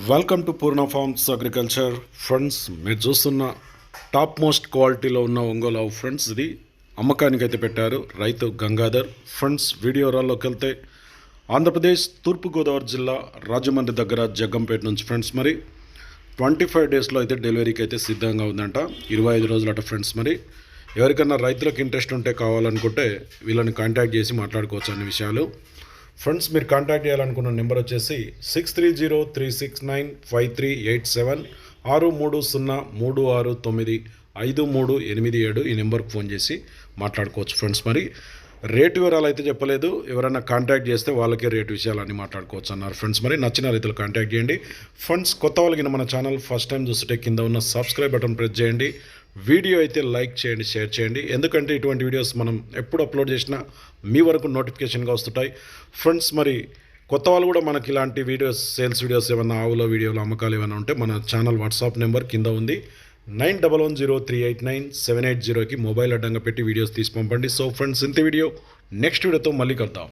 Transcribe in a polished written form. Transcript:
Welcome to Purna forms agriculture friends. మీరు చూస్తున్న top most క్వాలిటీలో ఉన్న ఒంగోలు ఆవు ఫ్రెండ్స్. ఇది అమ్మకానికి అయితే పెట్టారు రైతు గంగాధర్ ఫ్రెండ్స్. వీడియో రాల్లోకి వెళ్తే ఆంధ్రప్రదేశ్ తూర్పుగోదావరి జిల్లా రాజమండ్రి దగ్గర జగ్గంపేట నుంచి ఫ్రెండ్స్. మరి 25 డేస్లో అయితే డెలివరీకి అయితే సిద్ధంగా ఉందంట. 25 రోజులట ఫ్రెండ్స్. మరి ఎవరికైనా రైతులకు ఇంట్రెస్ట్ ఉంటే కావాలనుకుంటే వీళ్ళని కాంటాక్ట్ చేసి మాట్లాడుకోవచ్చు అన్ని విషయాలు. ఫ్రెండ్స్, మీరు కాంటాక్ట్ చేయాలనుకున్న నెంబర్ వచ్చేసి 6303695387 630369537 ఈ నెంబర్కి ఫోన్ చేసి మాట్లాడుకోవచ్చు ఫ్రెండ్స్. మరి రేటు వివరాలు అయితే చెప్పలేదు, ఎవరైనా కాంటాక్ట్ చేస్తే వాళ్ళకే రేటు విషయాలన్నీ మాట్లాడుకోవచ్చు అన్నారు ఫ్రెండ్స్. మరి నచ్చిన రైతులు కాంటాక్ట్ చేయండి ఫ్రెండ్స్. కొత్త వాళ్ళకి మన ఛానల్ ఫస్ట్ టైం చూస్తుంటే కింద ఉన్న సబ్స్క్రైబ్ బటన్ ప్రెస్ చేయండి. వీడియో అయితే లైక్ చేయండి, షేర్ చేయండి. ఎందుకంటే ఇటువంటి వీడియోస్ మనం ఎప్పుడు అప్లోడ్ చేసినా మీ వరకు నోటిఫికేషన్గా వస్తుంటాయి ఫ్రెండ్స్. మరి కొత్త వాళ్ళు కూడా మనకి ఇలాంటి వీడియోస్, సేల్స్ వీడియోస్ ఏమైనా ఆవుల వీడియోలు అమ్మకాలు ఏమైనా ఉంటే మన ఛానల్ వాట్సాప్ నెంబర్ కింద ఉంది 9110389780కి మొబైల్ అడ్డంగా పెట్టి వీడియోస్ తీసి పంపండి. సో ఫ్రెండ్స్, ఇంత వీడియో నెక్స్ట్ వీడియోతో మళ్ళీ కలుద్దాం.